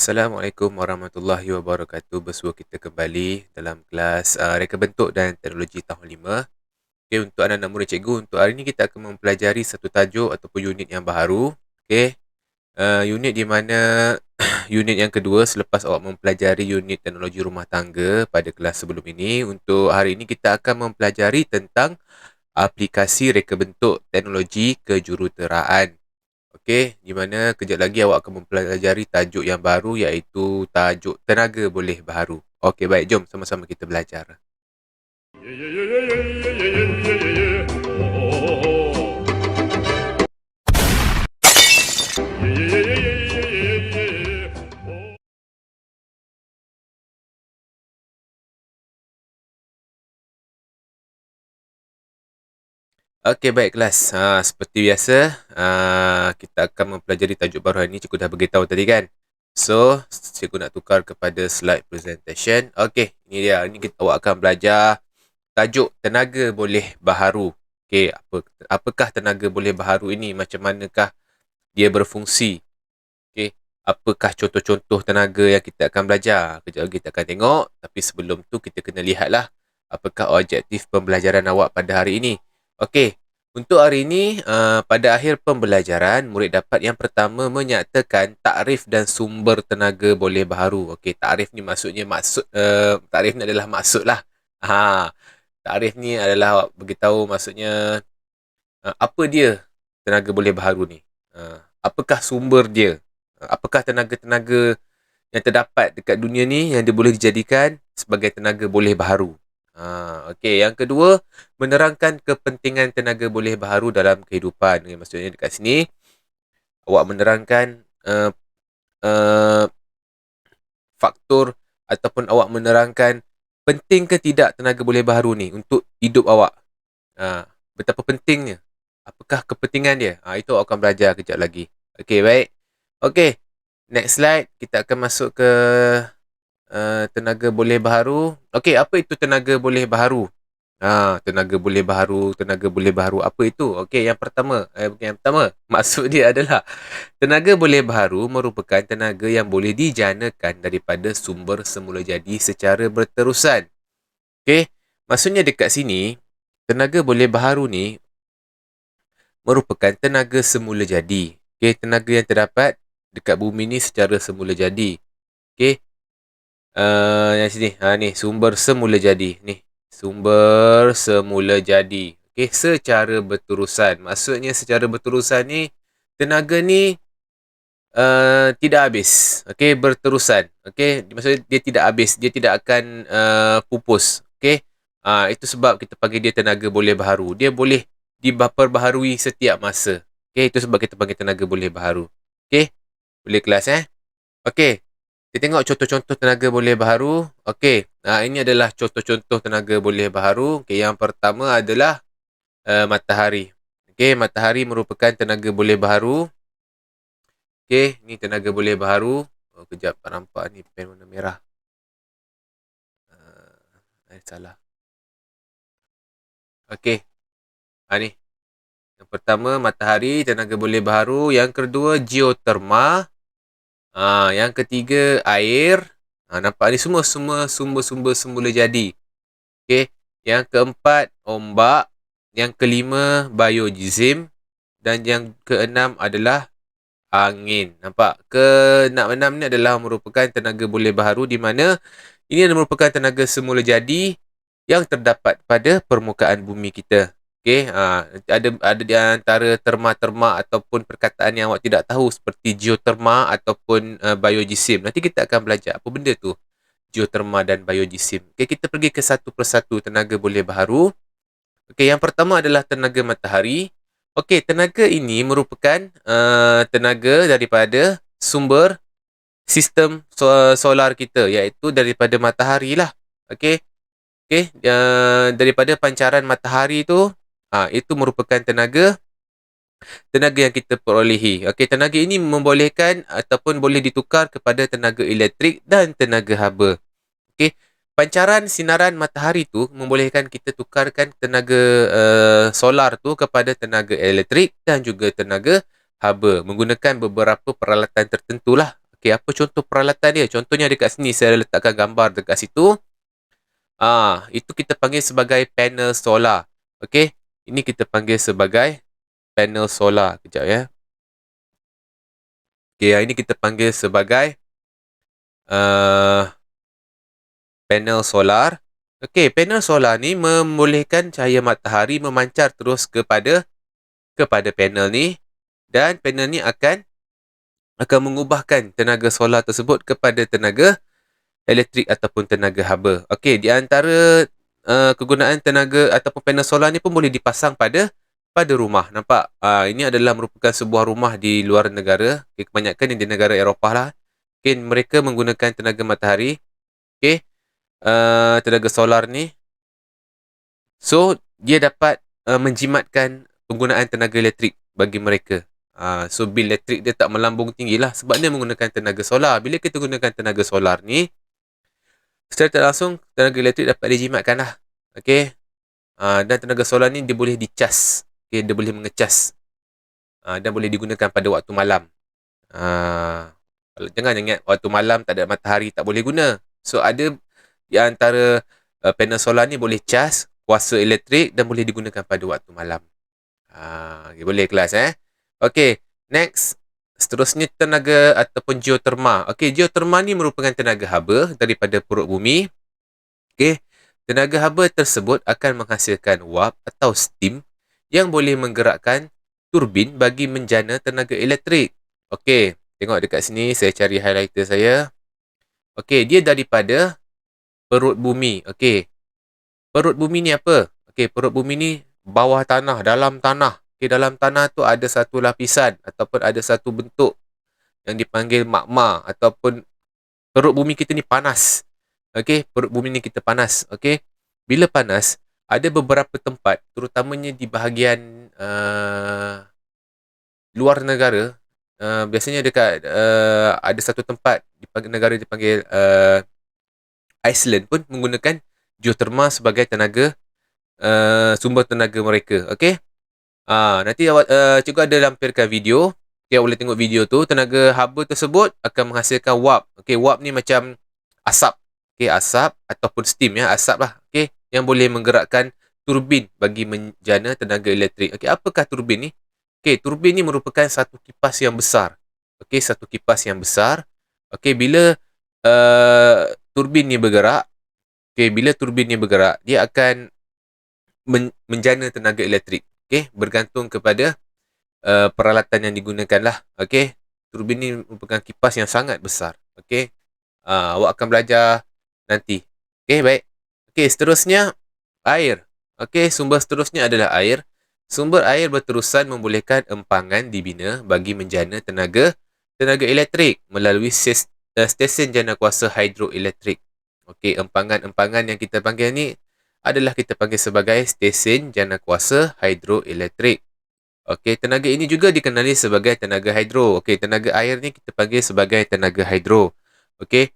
Assalamualaikum warahmatullahi wabarakatuh. Bersua kita kembali dalam kelas reka bentuk dan teknologi tahun 5. Okey, untuk anak-anak murid cikgu, untuk hari ini kita akan mempelajari satu tajuk ataupun unit yang baharu. Okey, unit di mana unit yang kedua selepas awak mempelajari unit teknologi rumah tangga pada kelas sebelum ini. Untuk hari ini kita akan mempelajari tentang aplikasi reka bentuk teknologi kejuruteraan. Okey, di mana kejap lagi awak akan mempelajari tajuk yang baru iaitu tajuk tenaga boleh baharu. Okey, baik, jom sama-sama kita belajar. Okey, baik kelas. Seperti biasa, kita akan mempelajari tajuk baru hari ini. Cikgu dah beritahu tadi kan. So, cikgu nak tukar kepada slide presentation. Okey, ini dia. Ini awak akan belajar tajuk tenaga boleh baharu. Okey, apakah tenaga boleh baharu ini? Macam manakah dia berfungsi? Okey, apakah contoh-contoh tenaga yang kita akan belajar? Kejap lagi kita akan tengok. Tapi sebelum tu kita kena lihatlah apakah objektif pembelajaran awak pada hari ini. Okey, untuk hari ini pada akhir pembelajaran murid dapat yang pertama menyatakan takrif dan sumber tenaga boleh baharu. Okey, takrif ni maksudnya takrif ni adalah maksud lah. Takrif ni adalah awak beritahu maksudnya apa dia tenaga boleh baharu ni. Apakah sumber dia? Apakah tenaga-tenaga yang terdapat dekat dunia ni yang dia boleh dijadikan sebagai tenaga boleh baharu. Okey, yang kedua, menerangkan kepentingan tenaga boleh baharu dalam kehidupan. Maksudnya dekat sini, awak menerangkan faktor ataupun awak menerangkan penting ke tidak tenaga boleh baharu ni untuk hidup awak. Betapa pentingnya. Apakah kepentingan dia? Itu awak akan belajar kejap lagi. Okey, baik. Okey, next slide. Kita akan masuk ke tenaga boleh baharu. Okey, apa itu tenaga boleh baharu? Tenaga boleh baharu apa itu? Okey, yang pertama, maksud dia adalah tenaga boleh baharu merupakan tenaga yang boleh dijanakan daripada sumber semula jadi secara berterusan. Okey, maksudnya dekat sini, tenaga boleh baharu ni merupakan tenaga semula jadi. Okey, tenaga yang terdapat dekat bumi ni secara semula jadi. Okey, yang sini, ni sumber semula jadi. Ni sumber semula jadi. Okey, secara berterusan. Maksudnya secara berterusan ni, tenaga ni tidak habis. Okey, berterusan. Okey, maksudnya dia tidak habis. Dia tidak akan pupus. Okey, itu sebab kita panggil dia tenaga boleh baharu. Dia boleh diperbaharui setiap masa. Okey, itu sebab kita panggil tenaga boleh baharu. Okey, boleh kelas Okey, kita tengok contoh-contoh tenaga boleh baharu. Okey, ini adalah contoh-contoh tenaga boleh baharu. Okey, yang pertama adalah matahari. Okey, matahari merupakan tenaga boleh baharu. Okey, ni tenaga boleh baharu. Kejap, tak nampak ni pen warna merah. Salah. Okey, ni. Yang pertama, matahari, tenaga boleh baharu. Yang kedua, geoterma. Yang ketiga, air. Nampak ni semua sumber-sumber semula jadi. Okey. Yang keempat, ombak. Yang kelima, biogizim. Dan yang keenam adalah angin. Nampak? Keenam ni adalah merupakan tenaga boleh baharu di mana ini adalah merupakan tenaga semula jadi yang terdapat pada permukaan bumi kita. Okey, ada di antara terma-terma ataupun perkataan yang awak tidak tahu seperti geoterma ataupun biogizim. Nanti kita akan belajar apa benda tu geoterma dan biogizim. Okey, kita pergi ke satu persatu tenaga boleh baharu. Okey, yang pertama adalah tenaga matahari. Okey, tenaga ini merupakan tenaga daripada sumber sistem solar kita, iaitu daripada matahari lah. Okey. Okey, daripada pancaran matahari tu, itu merupakan tenaga yang kita perolehi. Okey, tenaga ini membolehkan ataupun boleh ditukar kepada tenaga elektrik dan tenaga haba. Okey, pancaran sinaran matahari tu membolehkan kita tukarkan tenaga solar tu kepada tenaga elektrik dan juga tenaga haba menggunakan beberapa peralatan tertentu lah. Okey, apa contoh peralatan dia? Contohnya dekat sini saya letakkan gambar dekat situ. Itu kita panggil sebagai panel solar. Okey, ini kita panggil sebagai panel solar. Kejap ya. Okey, yang ini kita panggil sebagai panel solar. Okey, panel solar ni membolehkan cahaya matahari memancar terus kepada panel ni, dan panel ni akan mengubahkan tenaga solar tersebut kepada tenaga elektrik ataupun tenaga haba. Okey, di antara kegunaan tenaga ataupun panel solar ni pun boleh dipasang pada rumah. Nampak? Ini adalah merupakan sebuah rumah di luar negara. Okay, kebanyakan di negara Eropah lah. Okay, mereka menggunakan tenaga matahari. Okay, tenaga solar ni. So, dia dapat menjimatkan penggunaan tenaga elektrik bagi mereka. So, bil elektrik dia tak melambung tinggi lah sebab dia menggunakan tenaga solar. Bila kita gunakan tenaga solar ni, secara tak langsung, tenaga elektrik dapat dijimatkan lah. Okay. Dan tenaga solar ni dia boleh dicas. Okay, dia boleh mengecas. Dan boleh digunakan pada waktu malam. Jangan ingat waktu malam tak ada matahari, tak boleh guna. So, ada di antara panel solar ni boleh cas, kuasa elektrik dan boleh digunakan pada waktu malam. Okay, boleh kelas Okay, next. Seterusnya tenaga ataupun geoterma. Okay, geoterma ni merupakan tenaga haba daripada perut bumi. Okay, tenaga haba tersebut akan menghasilkan wap atau steam yang boleh menggerakkan turbin bagi menjana tenaga elektrik. Okay, tengok dekat sini saya cari highlighter saya. Okay, dia daripada perut bumi. Okay, perut bumi ni apa? Okay, perut bumi ni bawah tanah, dalam tanah. Okay, dalam tanah tu ada satu lapisan ataupun ada satu bentuk yang dipanggil magma ataupun perut bumi kita ni panas. Okay, perut bumi ni kita panas. Okay, bila panas, ada beberapa tempat, terutamanya di bahagian luar negara, biasanya dekat ada satu tempat di negara dipanggil Iceland pun menggunakan geoterma sebagai tenaga sumber tenaga mereka. Okay, nanti cikgu ada lampirkan video. Okay, boleh tengok video tu. Tenaga haba tersebut akan menghasilkan wap. Okay, wap ni macam asap. Okay, asap ataupun steam ya, asap lah. Okay, yang boleh menggerakkan turbin bagi menjana tenaga elektrik. Okay, apakah turbin ni? Okay, turbin ni merupakan satu kipas yang besar. Okay, satu kipas yang besar. Okay, bila turbin ni bergerak, okay, bila turbin ni bergerak, dia akan menjana tenaga elektrik. Okay, bergantung kepada peralatan yang digunakan lah. Okay, turbin ni merupakan kipas yang sangat besar. Okay, awak akan belajar nanti. Okay, baik. Okay, seterusnya air. Okay, sumber seterusnya adalah air. Sumber air berterusan membolehkan empangan dibina bagi menjana tenaga elektrik melalui stesen jana kuasa hidroelektrik. Okay, empangan yang kita panggil ni adalah kita panggil sebagai stesen jana kuasa hidroelektrik. Okey, tenaga ini juga dikenali sebagai tenaga hidro. Okey, tenaga air ni kita panggil sebagai tenaga hidro. Okey.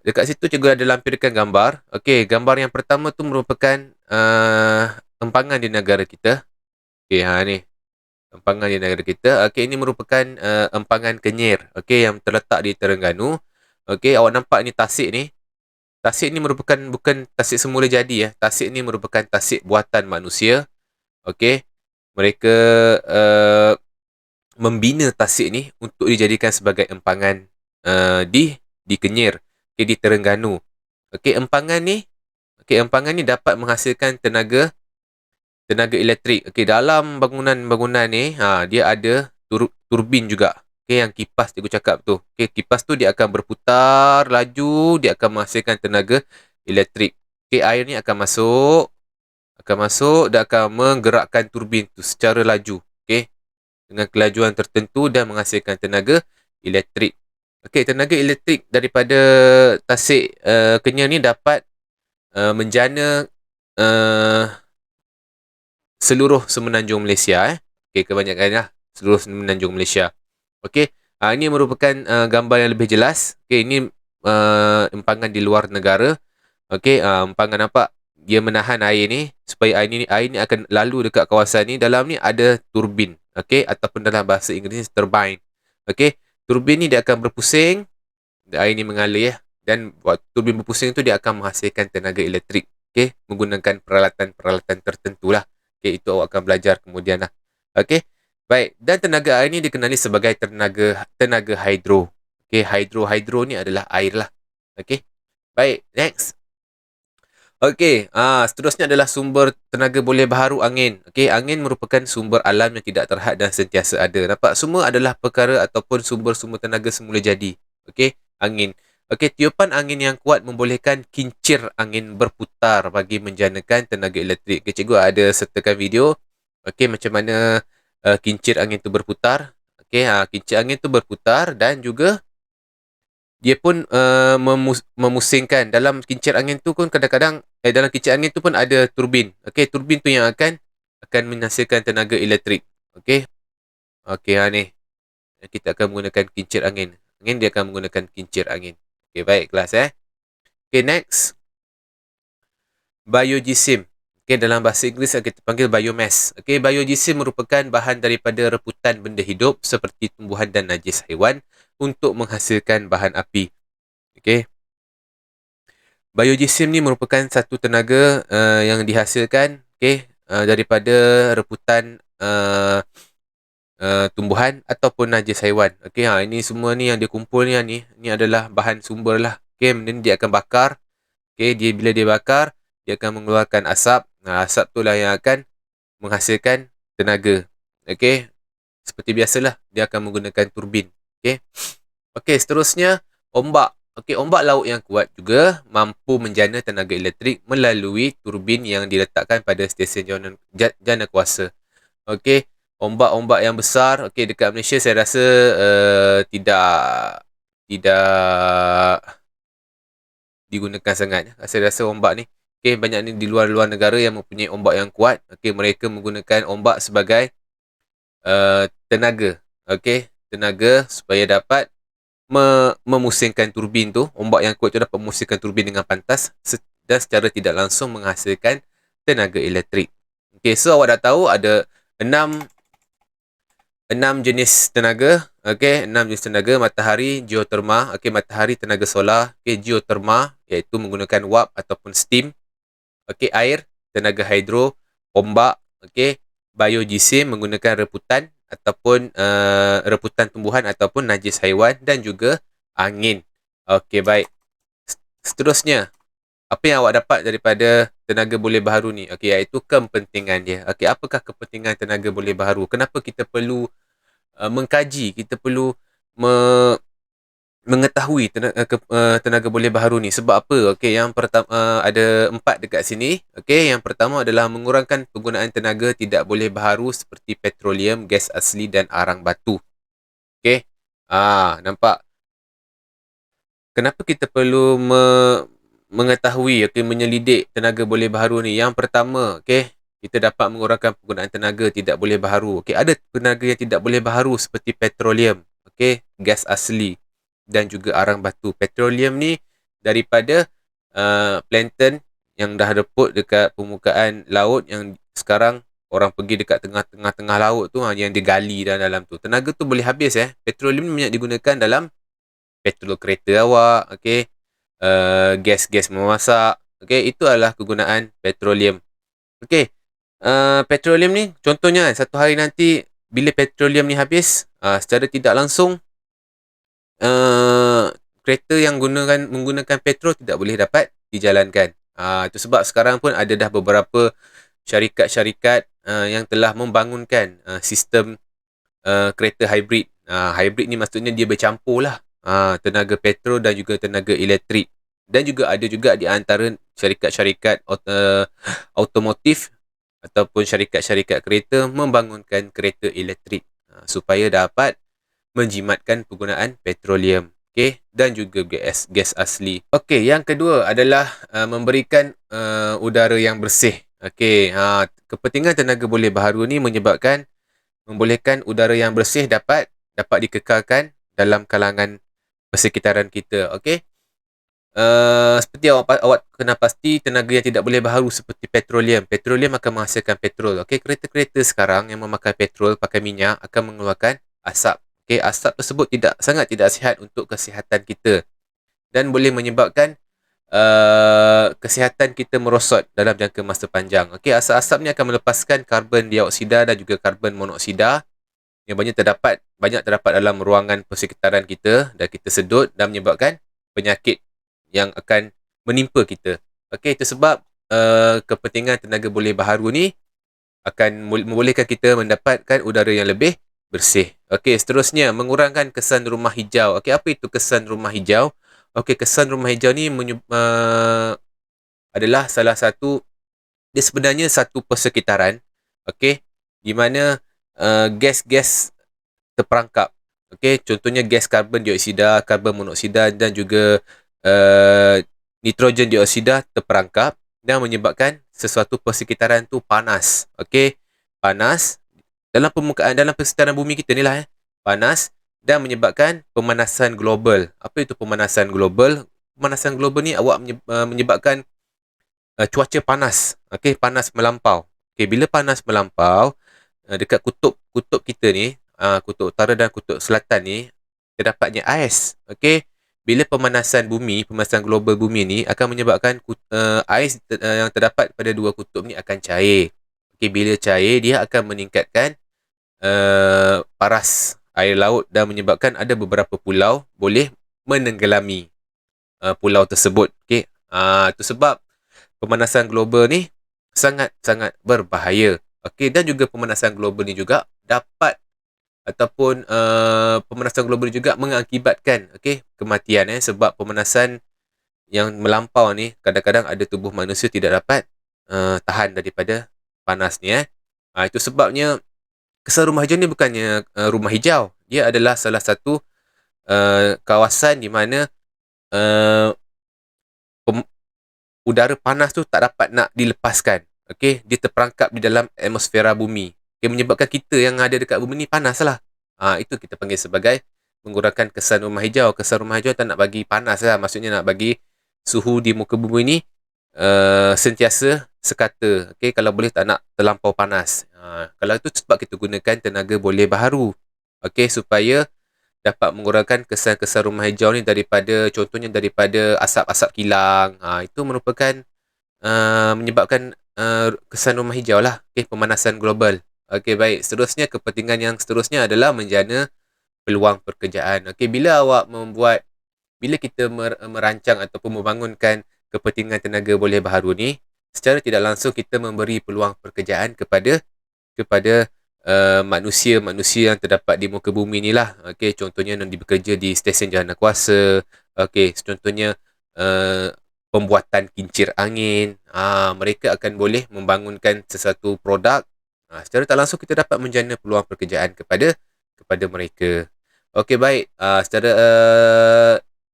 Dekat situ cikgu ada lampirkan gambar. Okey, gambar yang pertama tu merupakan empangan di negara kita. Okey, ni. Empangan di negara kita. Okey, ini merupakan empangan Kenyir. Okey, yang terletak di Terengganu. Okey, awak nampak ni tasik ni. Tasik ni merupakan bukan tasik semula jadi ya. Tasik ni merupakan tasik buatan manusia. Okey. Mereka membina tasik ni untuk dijadikan sebagai empangan di Kenyir, okay, di Terengganu. Okey, empangan ni dapat menghasilkan tenaga elektrik. Okey, dalam bangunan ni dia ada turbin juga. Okey, yang kipas cikgu cakap tu. Okey, kipas tu dia akan berputar laju, dia akan menghasilkan tenaga elektrik. Okey, air ni akan masuk dan akan menggerakkan turbin tu secara laju. Okey, dengan kelajuan tertentu dan menghasilkan tenaga elektrik. Okey, tenaga elektrik daripada tasik Kenyir ni dapat menjana seluruh semenanjung Malaysia. Okey, kebanyakannya seluruh semenanjung Malaysia. Okey, ini merupakan gambar yang lebih jelas. Okey, ini empangan di luar negara. Okey, empangan nampak dia menahan air ni supaya air ni akan lalu dekat kawasan ni. Dalam ni ada turbin. Okey, ataupun dalam bahasa Inggeris turbine. Okey, turbin ni dia akan berpusing, air ni mengalir ya. Dan waktu turbin berpusing tu dia akan menghasilkan tenaga elektrik. Okey, menggunakan peralatan-peralatan tertentu lah. Okey, itu awak akan belajar kemudian lah. Okey, baik. Dan tenaga air ni dikenali sebagai tenaga hidro. Okey, hidro ni adalah air lah. Okey, baik. Next. Okey, seterusnya adalah sumber tenaga boleh baharu angin. Okey, angin merupakan sumber alam yang tidak terhad dan sentiasa ada. Nampak? Semua adalah perkara ataupun sumber-sumber tenaga semula jadi. Okey, angin. Okey, tiupan angin yang kuat membolehkan kincir angin berputar bagi menjanakan tenaga elektrik. Okey, cikgu ada sertakan video. Okey, macam mana kincir angin tu berputar. Okey, kincir angin tu berputar dan juga dia pun memusingkan. Dalam kincir angin tu pun kadang-kadang dalam kincir angin tu pun ada turbin. Okey, turbin tu yang akan menghasilkan tenaga elektrik. Okey. Okey, ni. Kita akan menggunakan kincir angin. Dia akan menggunakan kincir angin. Okey, baik kelas Okey, next. Biogysim. Okey, dalam bahasa Inggeris kita panggil biomass. Okey, biogysim merupakan bahan daripada reputan benda hidup seperti tumbuhan dan najis haiwan untuk menghasilkan bahan api. Okey. Biogysim ni merupakan satu tenaga yang dihasilkan daripada reputan tumbuhan ataupun najis haiwan. Okey, ini semua ni yang dia kumpul ni adalah bahan sumber lah. Okey, kemudian dia akan bakar. Okey, bila dia bakar, dia akan mengeluarkan asap. Asap tu lah yang akan menghasilkan tenaga. Okey, seperti biasalah, dia akan menggunakan turbin. Okey. Okey, seterusnya ombak. Okey, ombak laut yang kuat juga mampu menjana tenaga elektrik melalui turbin yang diletakkan pada stesen jana kuasa. Okey, ombak-ombak yang besar, okey, dekat Malaysia saya rasa tidak digunakan sangat. Saya rasa ombak ni, okey, banyak ni di luar negara yang mempunyai ombak yang kuat. Okey, mereka menggunakan ombak sebagai tenaga. Okey, tenaga supaya dapat memusingkan turbin tu. Ombak yang kuat tu dapat memusingkan turbin dengan pantas dan secara tidak langsung menghasilkan tenaga elektrik. Okey, so awak dah tahu ada 6 jenis tenaga. Okey, 6 jenis tenaga. Matahari, geoterma. Okey, matahari tenaga solar. Okey, geoterma iaitu menggunakan wap ataupun steam. Okey, air, tenaga hidro, ombak. Okey, biogysim menggunakan reputan ataupun reputan tumbuhan ataupun najis haiwan dan juga angin. Okey, baik. Seterusnya, apa yang awak dapat daripada tenaga boleh baharu ni? Okey, iaitu kepentingan dia. Okey, apakah kepentingan tenaga boleh baharu? Kenapa kita perlu mengkaji, kita perlu mengetahui tenaga boleh baharu ni? Sebab apa? Okey, yang pertama ada 4 dekat sini. Okey, yang pertama adalah mengurangkan penggunaan tenaga tidak boleh baharu seperti petroleum, gas asli dan arang batu. Okey. Nampak? Kenapa kita perlu mengetahui, menyelidik tenaga boleh baharu ni? Yang pertama, kita dapat mengurangkan penggunaan tenaga tidak boleh baharu. Okey, ada tenaga yang tidak boleh baharu seperti petroleum, gas asli dan juga arang batu. Petroleum ni daripada plankton yang dah reput dekat permukaan laut yang sekarang orang pergi dekat tengah-tengah laut tu yang digali dalam tu. Tenaga tu boleh habis Petroleum ni banyak digunakan dalam petrol kereta awak, gas-gas memasak. Okey, itu adalah kegunaan petroleum. Okey. Petroleum ni contohnya satu hari nanti bila petroleum ni habis, secara tidak langsung kereta yang menggunakan petrol tidak boleh dapat dijalankan. Itu sebab sekarang pun ada dah beberapa syarikat-syarikat yang telah membangunkan sistem kereta hybrid. Hybrid ni maksudnya dia bercampur lah tenaga petrol dan juga tenaga elektrik. Dan juga ada juga di antara syarikat-syarikat automotif ataupun syarikat-syarikat kereta membangunkan kereta elektrik supaya dapat menjimatkan penggunaan petroleum, dan juga gas asli. Okey, yang kedua adalah memberikan udara yang bersih. Okey, kepentingan tenaga boleh baharu ni membolehkan udara yang bersih dapat dikekalkan dalam kalangan persekitaran kita. Okey. Seperti awak kena pasti tenaga yang tidak boleh baharu seperti petroleum. Petroleum akan menghasilkan petrol. Okey, kereta-kereta sekarang yang memakai petrol, pakai minyak akan mengeluarkan asap. Okey, asap tersebut sangat tidak sihat untuk kesihatan kita dan boleh menyebabkan kesihatan kita merosot dalam jangka masa panjang. Okey, asap-asap ni akan melepaskan karbon dioksida dan juga karbon monoksida yang banyak terdapat dalam ruangan persekitaran kita dan kita sedut dan menyebabkan penyakit yang akan menimpa kita. Okey, itu sebab kepentingan tenaga boleh baharu ni akan membolehkan kita mendapatkan udara yang lebih bersih. Okey, seterusnya mengurangkan kesan rumah hijau. Okey, apa itu kesan rumah hijau? Okey, kesan rumah hijau ni adalah salah satu, dia sebenarnya satu persekitaran, okey, di mana gas-gas terperangkap. Okey, contohnya gas karbon dioksida, karbon monoksida dan juga nitrogen dioksida terperangkap dan menyebabkan sesuatu persekitaran tu panas. Okey, panas dalam persekitaran bumi kita ni lah, panas dan menyebabkan pemanasan global. Apa itu pemanasan global? Pemanasan global ni menyebabkan cuaca panas. Okey, panas melampau. Okey, bila panas melampau dekat kutub kita ni, kutub utara dan kutub selatan ni terdapatnya ais. Okey, bila pemanasan global bumi ni akan menyebabkan ais yang terdapat pada dua kutub ni akan cair. Okey, bila cair dia akan meningkatkan paras air laut dan menyebabkan ada beberapa pulau boleh menenggelami pulau tersebut. Okey, itu sebab pemanasan global ni sangat-sangat berbahaya. Okey, dan juga pemanasan global ni juga dapat ataupun pemanasan global ni juga mengakibatkan kematian sebab pemanasan yang melampau ni kadang-kadang ada tubuh manusia tidak dapat tahan daripada panas ni. Itu sebabnya kesan rumah hijau ni bukannya rumah hijau. Dia adalah salah satu kawasan di mana udara panas tu tak dapat nak dilepaskan. Okey, dia terperangkap di dalam atmosfera bumi. Dia menyebabkan kita yang ada dekat bumi ni panas lah. Itu kita panggil sebagai mengurangkan kesan rumah hijau. Kesan rumah hijau tak nak bagi panas lah. Maksudnya nak bagi suhu di muka bumi ni sentiasa sekata. Okey, kalau boleh tak nak terlampau panas. Kalau itu sebab kita gunakan tenaga boleh baharu. Okey, supaya dapat mengurangkan kesan-kesan rumah hijau ni contohnya daripada asap-asap kilang. Itu merupakan menyebabkan kesan rumah hijau lah. Okey, pemanasan global. Okey, baik. Seterusnya, kepentingan yang seterusnya adalah menjana peluang pekerjaan. Okey, bila kita merancang ataupun membangunkan kepentingan tenaga boleh baharu ni, secara tidak langsung kita memberi peluang pekerjaan kepada manusia yang terdapat di muka bumi ni lah. Okey, contohnya yang bekerja di stesen jawanakuasa. Okey, contohnya pembuatan kincir angin. Mereka akan boleh membangunkan sesuatu produk. Secara tak langsung kita dapat menjana peluang pekerjaan kepada mereka. Okey, baik.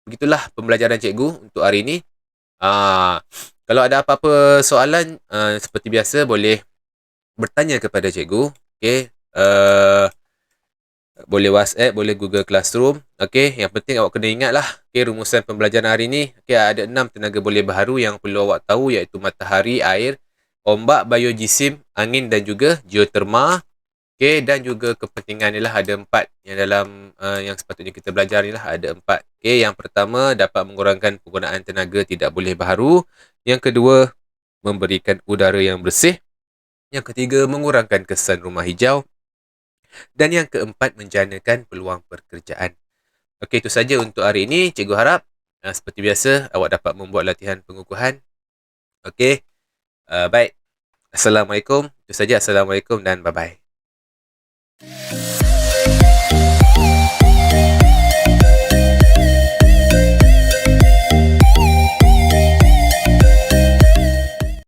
Begitulah pembelajaran cikgu untuk hari ini. Kalau ada apa-apa soalan, seperti biasa boleh bertanya kepada cikgu. Okey, boleh WhatsApp, boleh Google Classroom. Okey, yang penting awak kena ingat lah. Okey, rumusan pembelajaran hari ni. Okey, ada 6 tenaga boleh baharu yang perlu awak tahu, iaitu matahari, air, ombak, biojisim, angin dan juga geoterma. Okey, dan juga kepentingan ni lah ada 4 yang dalam yang sepatutnya kita belajar ni lah ada 4. Okey, yang pertama dapat mengurangkan penggunaan tenaga tidak boleh baharu. Yang kedua, memberikan udara yang bersih. Yang ketiga, mengurangkan kesan rumah hijau. Dan yang keempat, menjanakan peluang pekerjaan. Okey, itu saja untuk hari ini. Cikgu harap seperti biasa awak dapat membuat latihan pengukuhan. Okey, baik. Assalamualaikum. Itu saja. Assalamualaikum dan bye-bye.